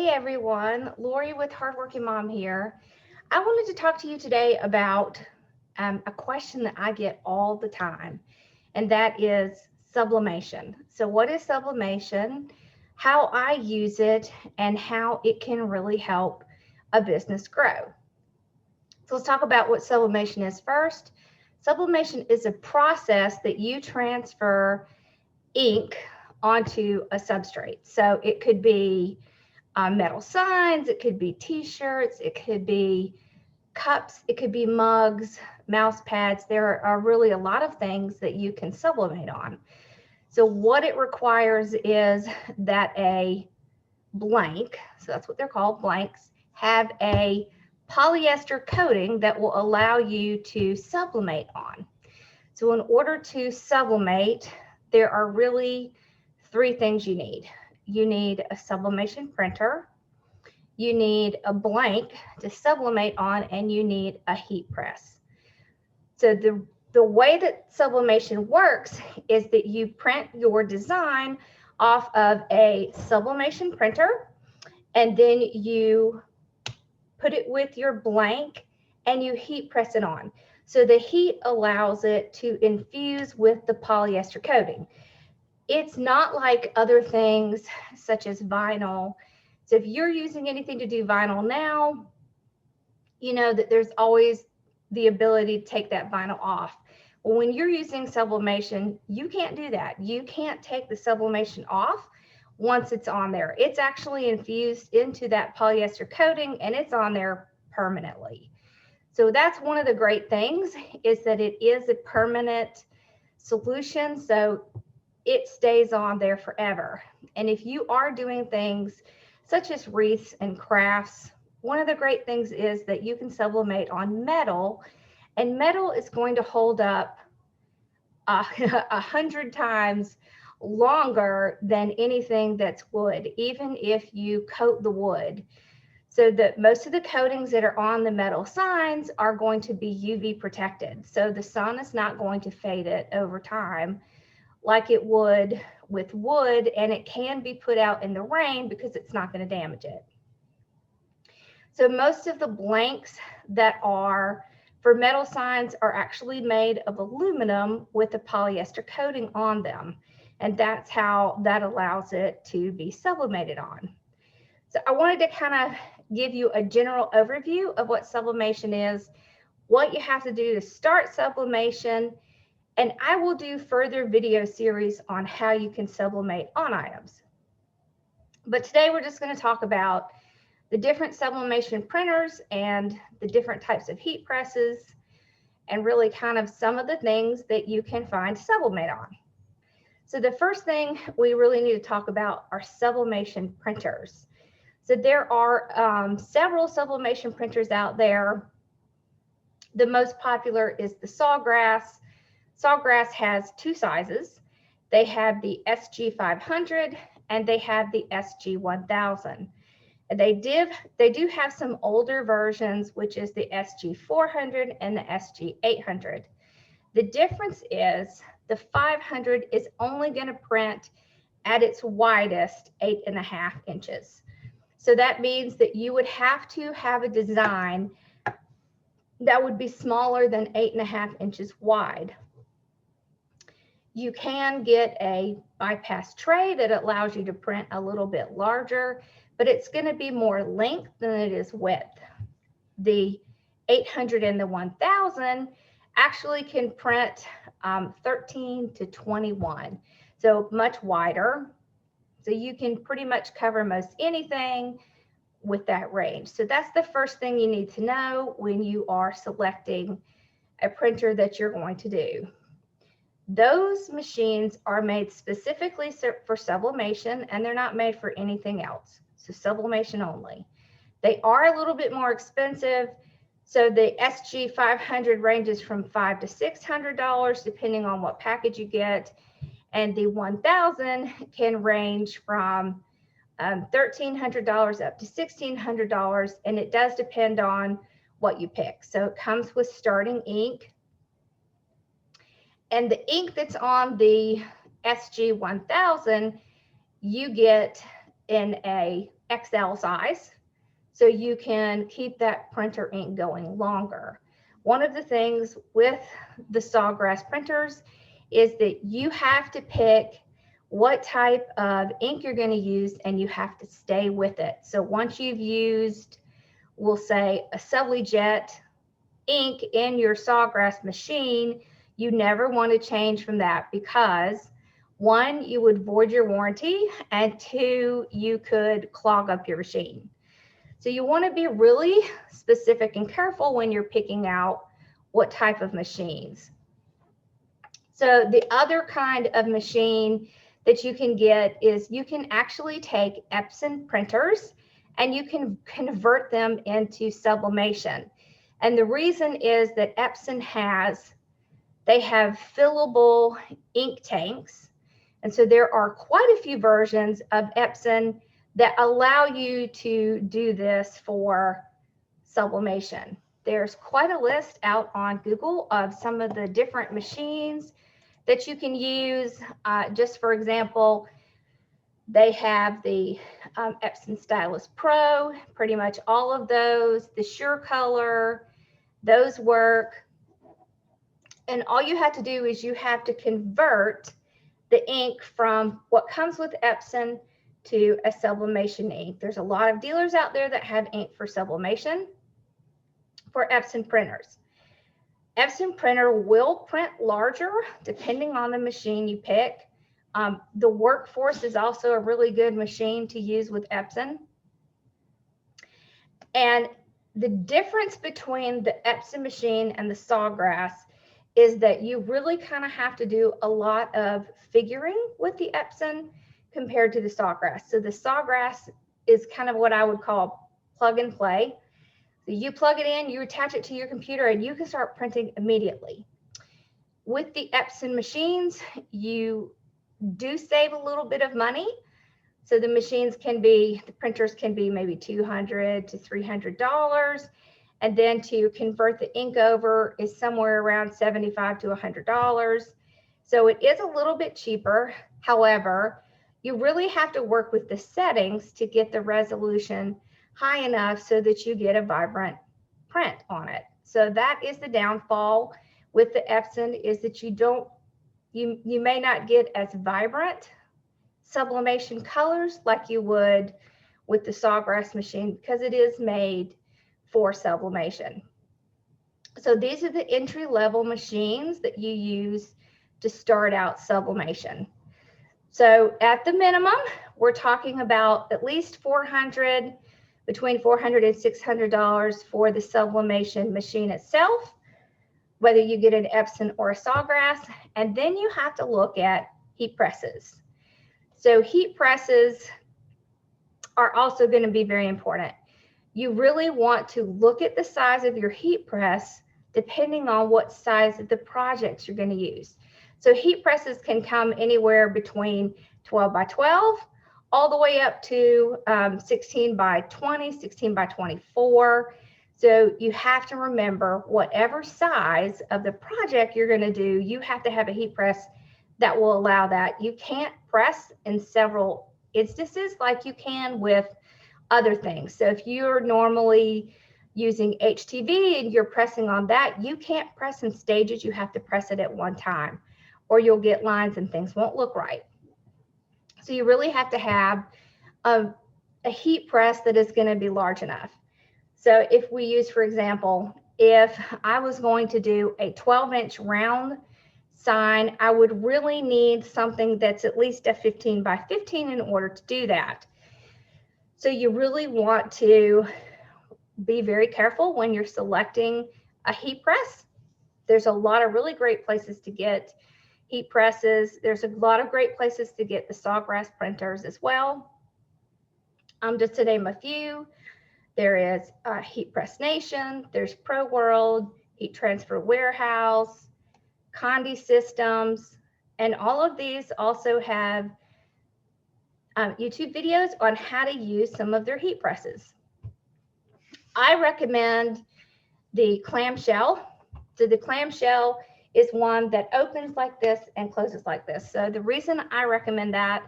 Hey everyone, Lori with Hardworking Mom here. I wanted to talk to you today about a question that I get all the time, and that is sublimation. So, what is sublimation? How I use it, and how it can really help a business grow. So, let's talk about what sublimation is first. Sublimation is a process that you transfer ink onto a substrate. So, it could be metal signs, it could be t-shirts, it could be cups, it could be mugs, mouse pads. There are really a lot of things that you can sublimate on. So what it requires is that a blank, so that's what they're called, blanks, have a polyester coating that will allow you to sublimate on. So in order to sublimate, there are really three things you need. You need a sublimation printer, you need a blank to sublimate on, and you need a heat press. So the way that sublimation works is that you print your design off of a sublimation printer, and then you put it with your blank and you heat press it on. So the heat allows it to infuse with the polyester coating. It's not like other things such as vinyl. So if you're using anything to do vinyl now, you know that there's always the ability to take that vinyl off. Well, when you're using sublimation, you can't do that. You can't take the sublimation off once it's on there. It's actually infused into that polyester coating and it's on there permanently. So that's one of the great things, is that it is a permanent solution. So it stays on there forever. And if you are doing things such as wreaths and crafts, one of the great things is that you can sublimate on metal, and metal is going to hold up 100 times longer than anything that's wood, even if you coat the wood. So that most of the coatings that are on the metal signs are going to be UV protected. So the sun is not going to fade it over time like it would with wood, and it can be put out in the rain because it's not going to damage it. So most of the blanks that are for metal signs are actually made of aluminum with a polyester coating on them. And that's how that allows it to be sublimated on. So I wanted to kind of give you a general overview of what sublimation is, what you have to do to start sublimation, and I will do further video series on how you can sublimate on items. But today we're just going to talk about the different sublimation printers and the different types of heat presses, and really kind of some of the things that you can find to sublimate on. So the first thing we really need to talk about are sublimation printers. So there are several sublimation printers out there. The most popular is the Sawgrass. Sawgrass has two sizes. They have the SG500 and they have the SG1000. They do have some older versions, which is the SG400 and the SG800. The difference is the 500 is only going to print at its widest 8.5 inches. So that means that you would have to have a design that would be smaller than 8.5 inches wide. You can get a bypass tray that allows you to print a little bit larger, but it's going to be more length than it is width. The 800 and the 1000 actually can print 13 to 21, so much wider. So you can pretty much cover most anything with that range. So that's the first thing you need to know when you are selecting a printer that you're going to do. Those machines are made specifically for sublimation, and they're not made for anything else. So sublimation only. They are a little bit more expensive. So the SG500 ranges from $500 to $600 depending on what package you get, and the 1000 can range from $1,300 up to $1,600, and it does depend on what you pick. So it comes with starting ink, and the ink that's on the SG1000 you get in a XL size, so you can keep that printer ink going longer. One of the things with the Sawgrass printers is that you have to pick what type of ink you're going to use, and you have to stay with it. So once you've used, we'll say, a Sublimation ink in your Sawgrass machine, you never want to change from that, because one, you would void your warranty, and two, you could clog up your machine. So you want to be really specific and careful when you're picking out what type of machines. So the other kind of machine that you can get is you can actually take Epson printers and you can convert them into sublimation. And the reason is that Epson they have fillable ink tanks. And so there are quite a few versions of Epson that allow you to do this for sublimation. There's quite a list out on Google of some of the different machines that you can use. Just for example, they have the Epson Stylus Pro, pretty much all of those, the Sure Color, those work. And all you have to do is you have to convert the ink from what comes with Epson to a sublimation ink. There's a lot of dealers out there that have ink for sublimation for Epson printers. Epson printer will print larger depending on the machine you pick. The Workforce is also a really good machine to use with Epson. And the difference between the Epson machine and the Sawgrass is that you really kind of have to do a lot of figuring with the Epson compared to the Sawgrass. So the Sawgrass is kind of what I would call plug and play. So you plug it in, you attach it to your computer, and you can start printing immediately. With the Epson machines, you do save a little bit of money. So the printers can be maybe $200 to $300. And then to convert the ink over is somewhere around $75 to $100. So it is a little bit cheaper. However, you really have to work with the settings to get the resolution high enough so that you get a vibrant print on it. So that is the downfall with the Epson, is that you may not get as vibrant sublimation colors like you would with the Sawgrass machine, because it is made for sublimation. So these are the entry-level machines that you use to start out sublimation. So at the minimum, we're talking about at least between $400 and $600 for the sublimation machine itself, whether you get an Epson or a Sawgrass. And then you have to look at heat presses. So heat presses are also going to be very important. You really want to look at the size of your heat press depending on what size of the projects you're going to use. So heat presses can come anywhere between 12 by 12 all the way up to 16 by 20, 16 by 24. So you have to remember, whatever size of the project you're going to do, you have to have a heat press that will allow that. You can't press in several instances like you can with other things. So if you're normally using HTV and you're pressing on that, you can't press in stages. You have to press it at one time, or you'll get lines and things won't look right. So you really have to have a heat press that is going to be large enough. So if we use, for example, if I was going to do a 12-inch round sign, I would really need something that's at least a 15 by 15 in order to do that. So you really want to be very careful when you're selecting a heat press. There's a lot of really great places to get heat presses. There's a lot of great places to get the Sawgrass printers as well. Just to name a few, there is Heat Press Nation, there's Pro World, Heat Transfer Warehouse, Condi Systems, and all of these also have YouTube videos on how to use some of their heat presses. I recommend the clamshell. So the clamshell is one that opens like this and closes like this. So the reason I recommend that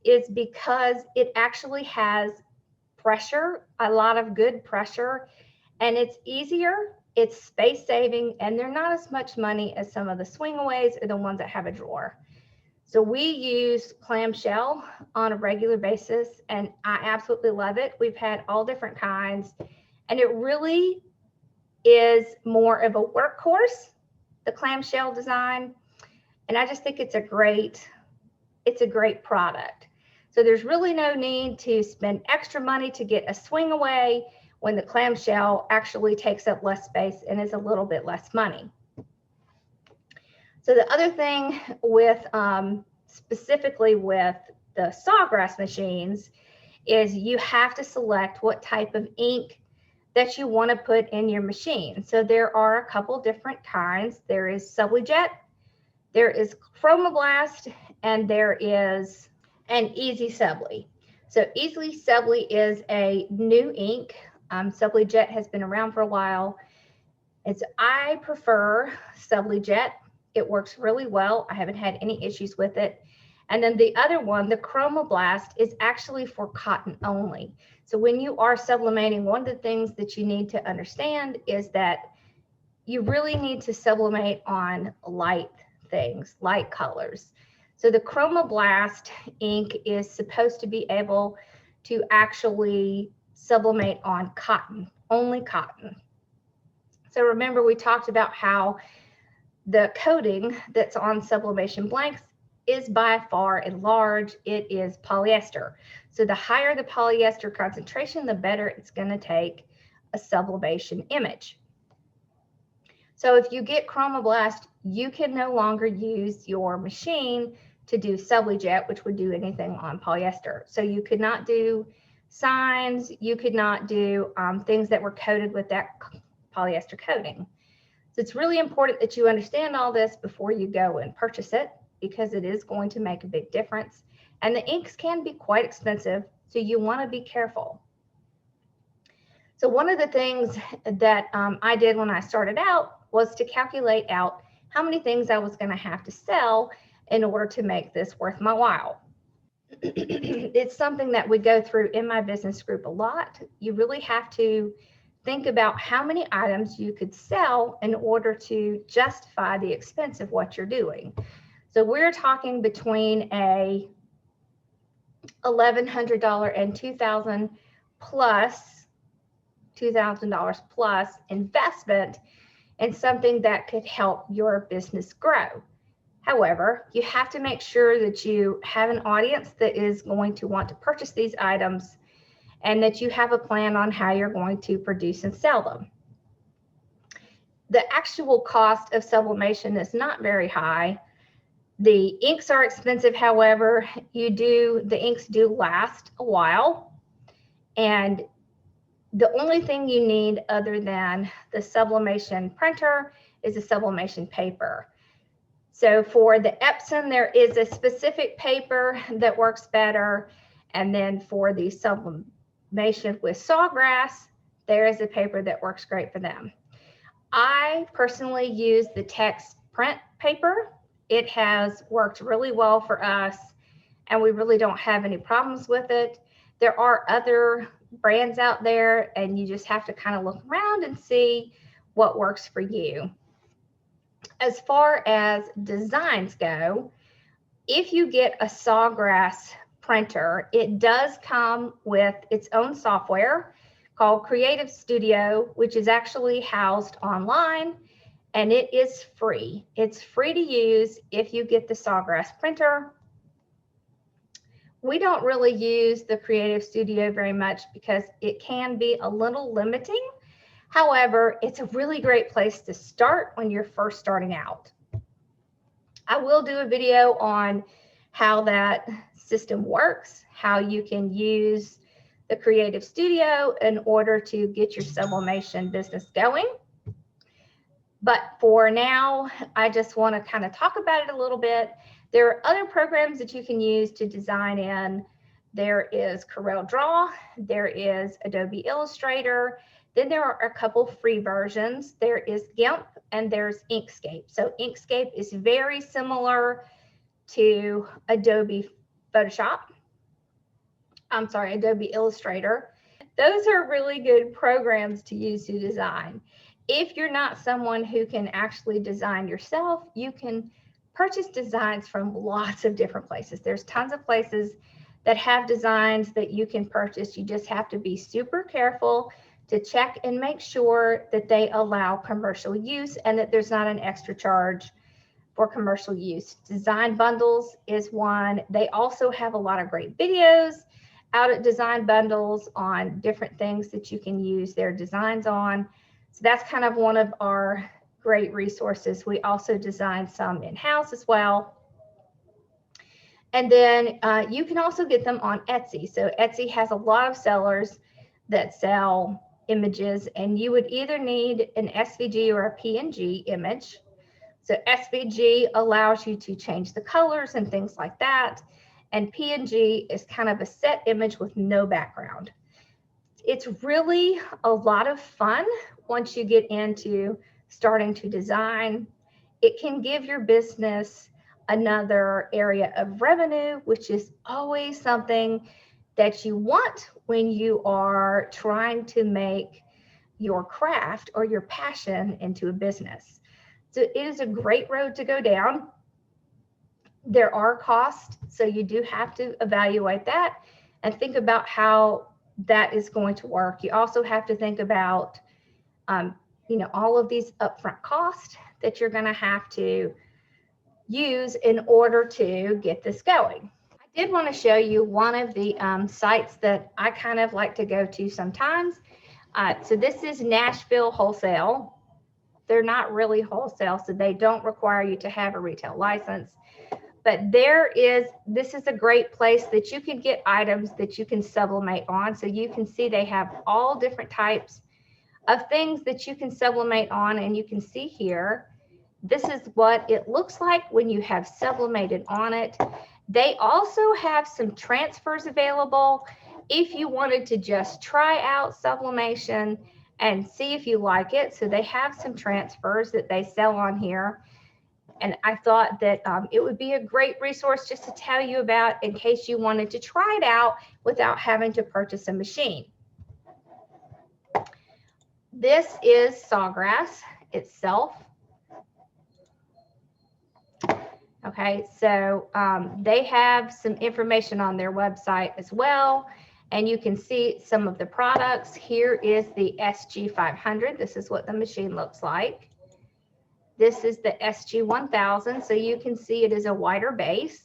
is because it actually has pressure, a lot of good pressure, and it's easier, it's space saving, and they're not as much money as some of the swingaways or the ones that have a drawer. So we use clamshell on a regular basis, and I absolutely love it. We've had all different kinds, and it really is more of a workhorse, the clamshell design. And I just think it's a great product. So there's really no need to spend extra money to get a swing away when the clamshell actually takes up less space and is a little bit less money. So the other thing with specifically with the sawgrass machines is you have to select what type of ink that you want to put in your machine. So there are a couple different kinds. There is Sublimation, there is Chromoblast, and there is an Easy Subli. So Easy Subli is a new ink. Sublimation has been around for a while. I prefer Sublimation. It works really well. I haven't had any issues with it. And then the other one, the Chromoblast, is actually for cotton only. So when you are sublimating, one of the things that you need to understand is that you really need to sublimate on light things, light colors. So the Chromoblast ink is supposed to be able to actually sublimate on cotton, only cotton. So remember, we talked about how the coating that's on sublimation blanks is by far and large, it is polyester. So the higher the polyester concentration, the better it's going to take a sublimation image. So if you get Chromoblast, you can no longer use your machine to do Sublimation, which would do anything on polyester. So you could not do signs, you could not do things that were coated with that polyester coating. So it's really important that you understand all this before you go and purchase it, because it is going to make a big difference. And the inks can be quite expensive, so you want to be careful. So one of the things that I did when I started out was to calculate out how many things I was going to have to sell in order to make this worth my while. It's something that we go through in my business group a lot. You really have to think about how many items you could sell in order to justify the expense of what you're doing. So we're talking between a $1,100 and $2,000 plus investment in something that could help your business grow. However, you have to make sure that you have an audience that is going to want to purchase these items, and that you have a plan on how you're going to produce and sell them. The actual cost of sublimation is not very high. The inks are expensive, however, the inks do last a while. And the only thing you need other than the sublimation printer is a sublimation paper. So for the Epson, there is a specific paper that works better. And then for the sublimation with sawgrass, there is a paper that works great for them. I personally use the text print paper. It has worked really well for us, and we really don't have any problems with it. There are other brands out there, and you just have to kind of look around and see what works for you. As far as designs go, if you get a sawgrass printer, it does come with its own software called Creative Studio, which is actually housed online, and it is free. It's free to use if you get the sawgrass printer. We don't really use the Creative Studio very much because it can be a little limiting. However, it's a really great place to start when you're first starting out. I will do a video on how that system works, how you can use the Creative Studio in order to get your sublimation business going. But for now, I just want to kind of talk about it a little bit. There are other programs that you can use to design in. There is CorelDRAW, there is Adobe Illustrator, then there are a couple free versions. There is GIMP and there's Inkscape. So Inkscape is very similar to Adobe Illustrator. those are really good programs to use to design. If you're not someone who can actually design yourself, you can purchase designs from lots of different places. There's tons of places that have designs that you can purchase. You just have to be super careful to check and make sure that they allow commercial use and that there's not an extra charge for commercial use. Design Bundles is one. They also have a lot of great videos out at Design Bundles on different things that you can use their designs on. So that's kind of one of our great resources. We also design some in-house as well. And then you can also get them on Etsy. So Etsy has a lot of sellers that sell images, and you would either need an SVG or a PNG image. So SVG allows you to change the colors and things like that. And PNG is kind of a set image with no background. It's really a lot of fun once you get into starting to design. It can give your business another area of revenue, which is always something that you want when you are trying to make your craft or your passion into a business. So it is a great road to go down. There are costs, so you do have to evaluate that and think about how that is going to work. You also have to think about, all of these upfront costs that you're going to have to use in order to get this going. I did want to show you one of the sites that I kind of like to go to sometimes. So this is Nashville Wholesale. They're not really wholesale, so they don't require you to have a retail license. But this is a great place that you can get items that you can sublimate on. So you can see they have all different types of things that you can sublimate on, and you can see here, this is what it looks like when you have sublimated on it. They also have some transfers available if you wanted to just try out sublimation and see if you like it. So they have some transfers that they sell on here. And I thought that it would be a great resource just to tell you about in case you wanted to try it out without having to purchase a machine. This is Sawgrass itself. Okay, so they have some information on their website as well, and you can see some of the products. Here is the SG500. This is what the machine looks like. This is the SG1000, so you can see it is a wider base.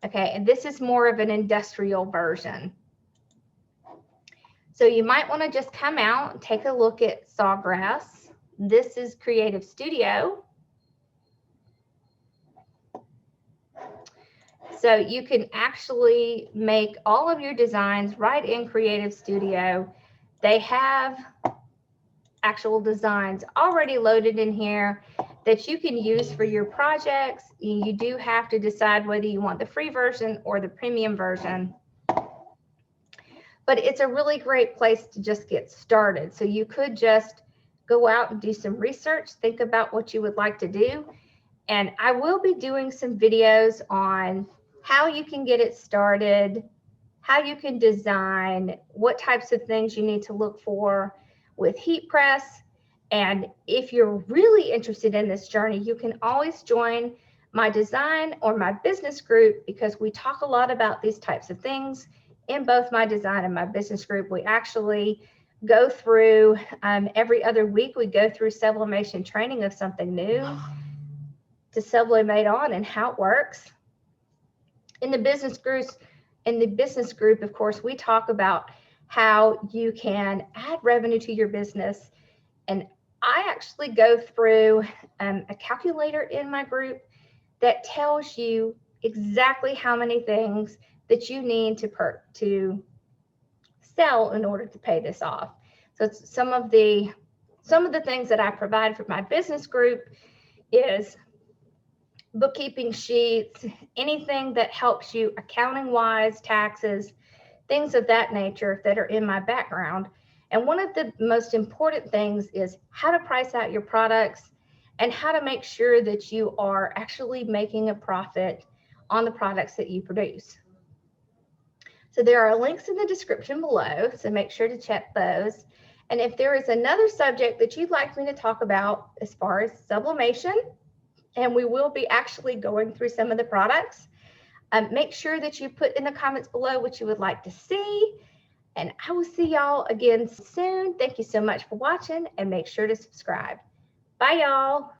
Okay, and this is more of an industrial version. So you might want to just come out and take a look at Sawgrass. This is Creative Studio. So you can actually make all of your designs right in Creative Studio. They have actual designs already loaded in here that you can use for your projects. You do have to decide whether you want the free version or the premium version. But it's a really great place to just get started. So you could just go out and do some research, think about what you would like to do. And I will be doing some videos on how you can get it started, how you can design, what types of things you need to look for with heat press. And if you're really interested in this journey, you can always join my design or my business group, because we talk a lot about these types of things in both my design and my business group. We actually go through every other week, we go through sublimation training of something new to sublimate on and how it works. In the business group, of course, we talk about how you can add revenue to your business. And I actually go through a calculator in my group that tells you exactly how many things that you need to sell in order to pay this off. So it's some of the things that I provide for my business group is bookkeeping sheets, anything that helps you accounting wise, taxes, things of that nature that are in my background. And one of the most important things is how to price out your products and how to make sure that you are actually making a profit on the products that you produce. So there are links in the description below, so make sure to check those. And if there is another subject that you'd like me to talk about as far as sublimation, and we will be actually going through some of the products, make sure that you put in the comments below what you would like to see. And I will see y'all again soon. Thank you so much for watching, and make sure to subscribe. Bye, y'all.